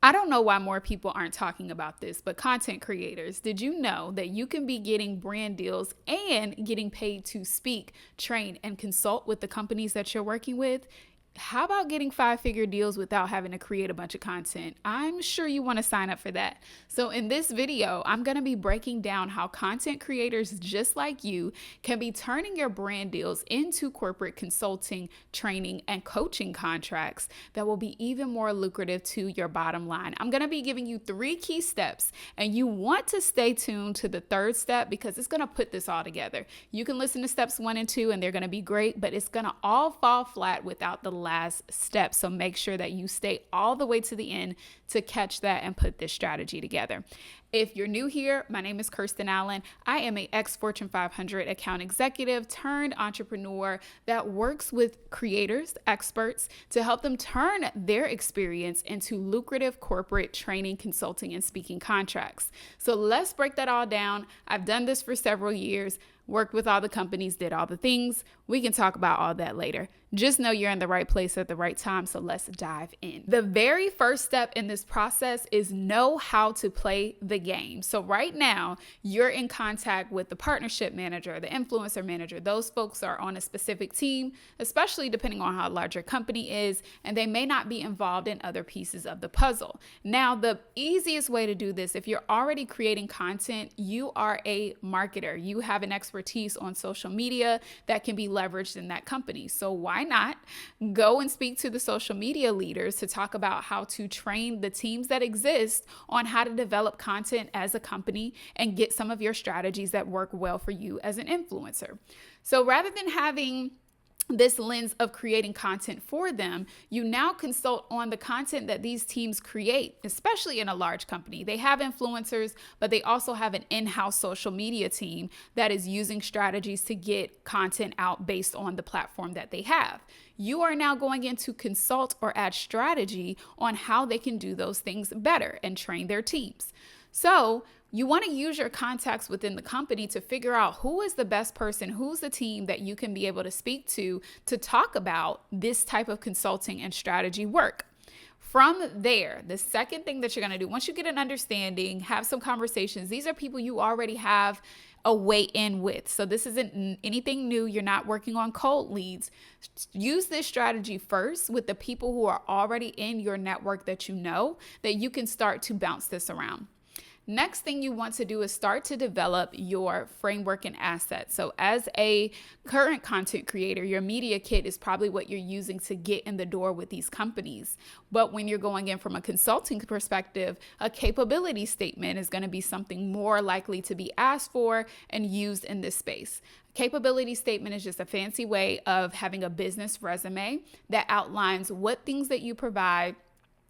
I don't know why more people aren't talking about this, but content creators, did you know that you can be getting brand deals and getting paid to speak, train, and consult with the companies that you're working with? How about getting 5-figure deals without having to create a bunch of content? I'm sure you want to sign up for that. So in this video, I'm going to be breaking down how content creators just like you can be turning your brand deals into corporate consulting, training, and coaching contracts that will be even more lucrative to your bottom line. I'm going to be giving you 3 key steps, and you want to stay tuned to the 3rd step because it's going to put this all together. You can listen to steps 1 and 2 and they're going to be great, but it's going to all fall flat without the last step. So make sure that you stay all the way to the end to catch that and put this strategy together. If you're new here, my name is Kirsten Allen. I am an ex-Fortune 500 account executive turned entrepreneur that works with creators, experts, to help them turn their experience into lucrative corporate training, consulting, and speaking contracts. So let's break that all down. I've done this for several years, worked with all the companies, did all the things. We can talk about all that later. Just know you're in the right place at the right time, so let's dive in. The very first step in this process is know how to play the game. So right now, you're in contact with the partnership manager, the influencer manager. Those folks are on a specific team, especially depending on how large your company is, and they may not be involved in other pieces of the puzzle. Now, the easiest way to do this, if you're already creating content, you are a marketer. You have an expertise on social media that can be leveraged in that company. So why not go and speak to the social media leaders to talk about how to train the teams that exist on how to develop content as a company and get some of your strategies that work well for you as an influencer. So rather than having this lens of creating content for them, you now consult on the content that these teams create, especially in a large company. They have influencers, but they also have an in-house social media team that is using strategies to get content out based on the platform that they have. You are now going in to consult or add strategy on how they can do those things better and train their teams. So you want to use your contacts within the company to figure out who is the best person, who's the team that you can be able to speak to talk about this type of consulting and strategy work. From there, the second thing that you're going to do, once you get an understanding, have some conversations, these are people you already have a way in with. So this isn't anything new. You're not working on cold leads. Use this strategy first with the people who are already in your network that you know, that you can start to bounce this around. Next thing you want to do is start to develop your framework and assets. So as a current content creator, your media kit is probably what you're using to get in the door with these companies. But when you're going in from a consulting perspective, a capability statement is going to be something more likely to be asked for and used in this space. Capability statement is just a fancy way of having a business resume that outlines what things that you provide,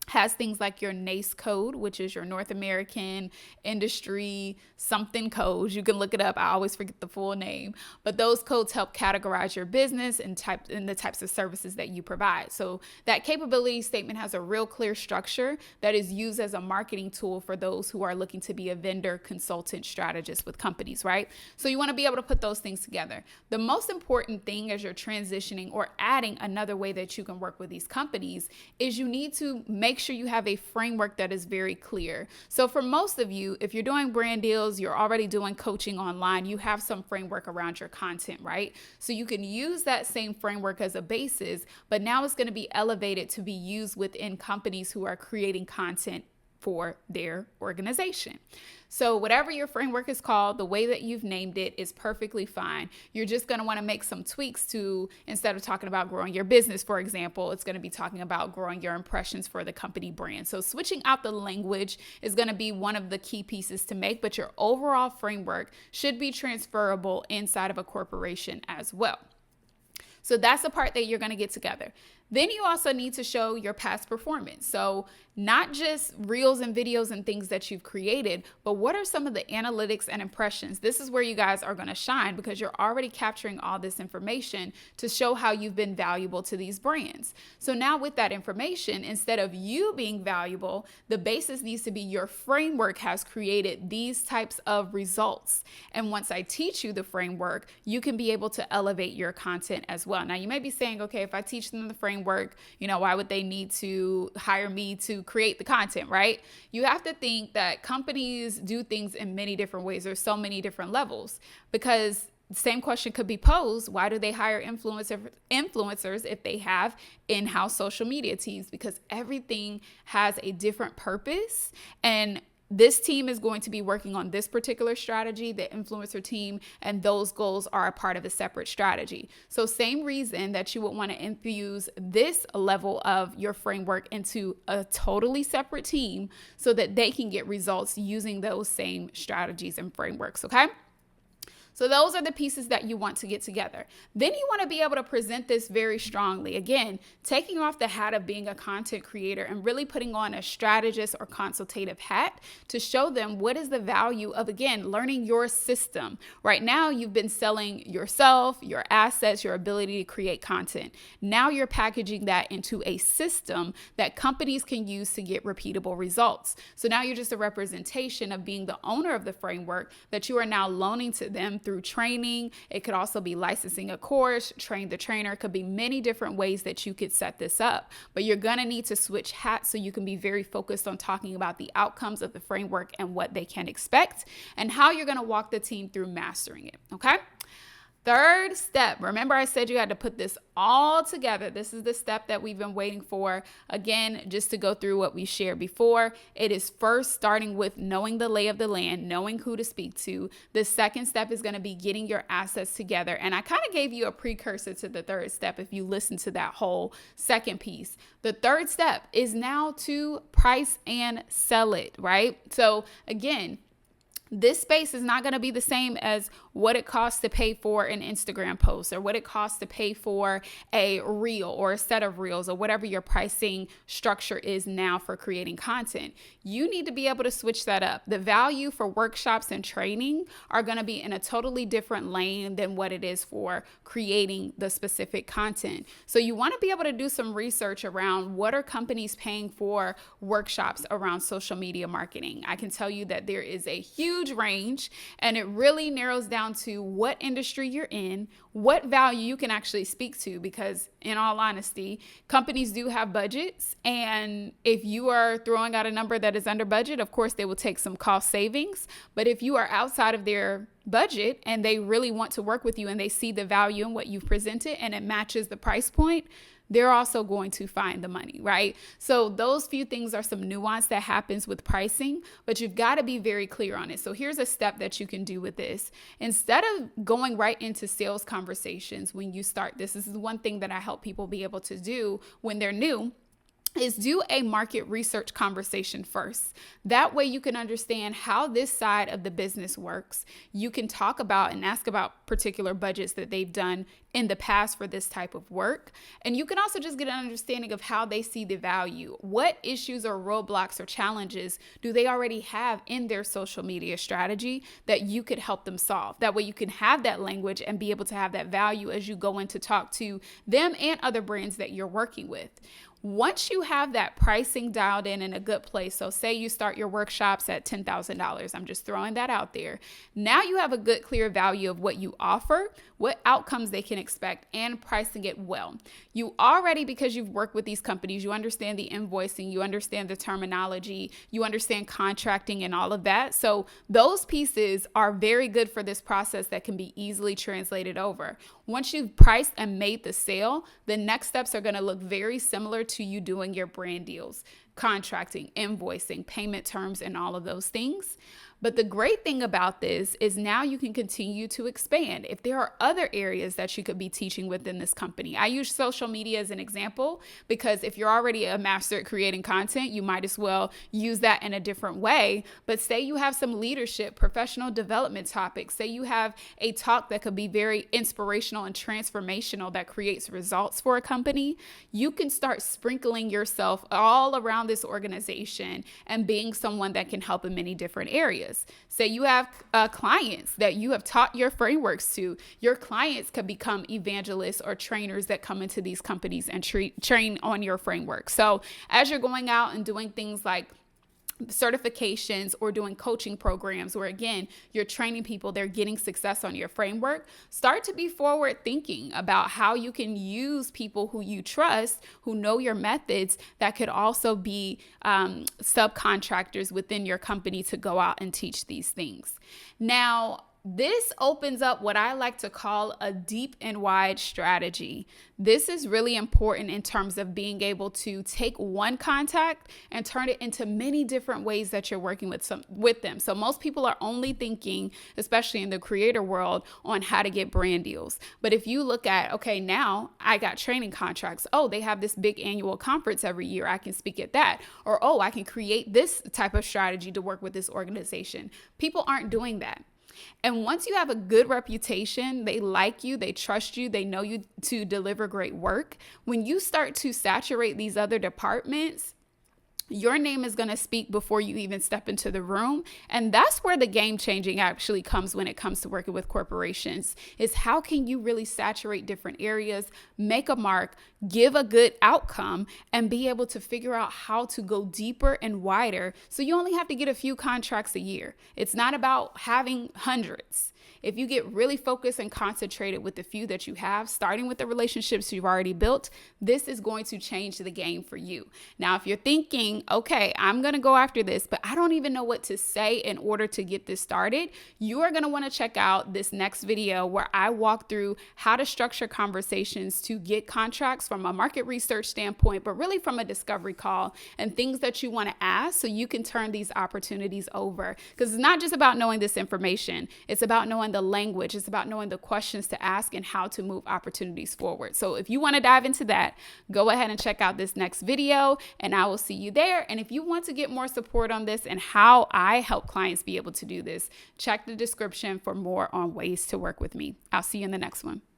has things like your NACE code, which is your North American Industry something codes. You can look it up. I always forget the full name, but those codes help categorize your business and the types of services that you provide. So that capability statement has a real clear structure that is used as a marketing tool for those who are looking to be a vendor, consultant, strategist with companies, right? So you want to be able to put those things together. The most important thing as you're transitioning or adding another way that you can work with these companies is you need to make sure you have a framework that is very clear. So for most of you, if you're doing brand deals, you're already doing coaching online, you have some framework around your content, right? So you can use that same framework as a basis, but now it's going to be elevated to be used within companies who are creating content for their organization. So whatever your framework is called, the way that you've named it is perfectly fine. You're just going to want to make some tweaks to, instead of talking about growing your business, for example, it's going to be talking about growing your impressions for the company brand. So switching out the language is going to be one of the key pieces to make, but your overall framework should be transferable inside of a corporation as well. So that's the part that you're going to get together. Then you also need to show your past performance. So not just reels and videos and things that you've created, but what are some of the analytics and impressions? This is where you guys are going to shine because you're already capturing all this information to show how you've been valuable to these brands. So now with that information, instead of you being valuable, the basis needs to be your framework has created these types of results. And once I teach you the framework, you can be able to elevate your content as well. Now you may be saying, okay, if I teach them the framework, framework? Why would they need to hire me to create the content, right? You have to think that companies do things in many different ways. There's so many different levels, because the same question could be posed. Why do they hire influencers if they have in-house social media teams? Because everything has a different purpose, and this team is going to be working on this particular strategy, the influencer team, and those goals are a part of a separate strategy. So same reason that you would want to infuse this level of your framework into a totally separate team so that they can get results using those same strategies and frameworks, okay? So those are the pieces that you want to get together. Then you want to be able to present this very strongly. Again, taking off the hat of being a content creator and really putting on a strategist or consultative hat to show them what is the value of, again, learning your system. Right now, you've been selling yourself, your assets, your ability to create content. Now you're packaging that into a system that companies can use to get repeatable results. So now you're just a representation of being the owner of the framework that you are now loaning to them through training. It could also be licensing a course, train the trainer. It could be many different ways that you could set this up, but you're going to need to switch hats so you can be very focused on talking about the outcomes of the framework and what they can expect and how you're going to walk the team through mastering it. Okay. Third step, remember I said you had to put this all together. This is the step that we've been waiting for. Again, just to go through what we shared before, it is first starting with knowing the lay of the land, knowing who to speak to. The second step is going to be getting your assets together. And I kind of gave you a precursor to the third step if you listen to that whole second piece. The third step is now to price and sell it, right? So again, this space is not going to be the same as what it costs to pay for an Instagram post or what it costs to pay for a reel or a set of reels or whatever your pricing structure is now for creating content. You need to be able to switch that up. The value for workshops and training are going to be in a totally different lane than what it is for creating the specific content. So you want to be able to do some research around what are companies paying for workshops around social media marketing. I can tell you that there is a huge range, and it really narrows down to what industry you're in, what value you can actually speak to, because in all honesty, companies do have budgets, and if you are throwing out a number that is under budget, of course they will take some cost savings. But if you are outside of their budget and they really want to work with you and they see the value in what you've presented and it matches the price point, they're also going to find the money, right? So those few things are some nuance that happens with pricing, but you've got to be very clear on it. So here's a step that you can do with this. Instead of going right into sales conversations when you start this is one thing that I help people be able to do when they're new, is do a market research conversation first. That way you can understand how this side of the business works. You can talk about and ask about particular budgets that they've done in the past for this type of work. And you can also just get an understanding of how they see the value. What issues or roadblocks or challenges do they already have in their social media strategy that you could help them solve? That way you can have that language and be able to have that value as you go in to talk to them and other brands that you're working with. Once you have that pricing dialed in a good place, so say you start your workshops at $10,000, I'm just throwing that out there. Now you have a good, clear value of what you offer, what outcomes they can expect, and pricing it well. You already, because you've worked with these companies, you understand the invoicing, you understand the terminology, you understand contracting and all of that. So those pieces are very good for this process that can be easily translated over. Once you've priced and made the sale, the next steps are going to look very similar to you doing your brand deals, contracting, invoicing, payment terms, and all of those things. But the great thing about this is now you can continue to expand. If there are other areas that you could be teaching within this company, I use social media as an example because if you're already a master at creating content, you might as well use that in a different way. But say you have some leadership, professional development topics, say you have a talk that could be very inspirational and transformational that creates results for a company, you can start sprinkling yourself all around this organization and being someone that can help in many different areas. Say you have clients that you have taught your frameworks to. Your clients could become evangelists or trainers that come into these companies and train on your framework. So as you're going out and doing things like certifications or doing coaching programs where, again, you're training people, they're getting success on your framework, start to be forward thinking about how you can use people who you trust, who know your methods, that could also be subcontractors within your company to go out and teach these things. Now, this opens up what I like to call a deep and wide strategy. This is really important in terms of being able to take one contact and turn it into many different ways that you're working with them. So most people are only thinking, especially in the creator world, on how to get brand deals. But if you look at, okay, now I got training contracts. Oh, they have this big annual conference every year. I can speak at that. Or, oh, I can create this type of strategy to work with this organization. People aren't doing that. And once you have a good reputation, they like you, they trust you, they know you to deliver great work. When you start to saturate these other departments, your name is going to speak before you even step into the room. And that's where the game changing actually comes when it comes to working with corporations, is how can you really saturate different areas, make a mark, give a good outcome, and be able to figure out how to go deeper and wider. So you only have to get a few contracts a year. It's not about having hundreds. If you get really focused and concentrated with the few that you have, starting with the relationships you've already built, this is going to change the game for you. Now, if you're thinking, okay, I'm going to go after this, but I don't even know what to say in order to get this started, you are going to want to check out this next video where I walk through how to structure conversations to get contracts from a market research standpoint, but really from a discovery call, and things that you want to ask so you can turn these opportunities over. Because it's not just about knowing this information, it's about knowing the language, it's about knowing the questions to ask and how to move opportunities forward. So if you want to dive into that, go ahead and check out this next video, and I will see you there. And if you want to get more support on this and how I help clients be able to do this, check the description for more on ways to work with me. I'll see you in the next one.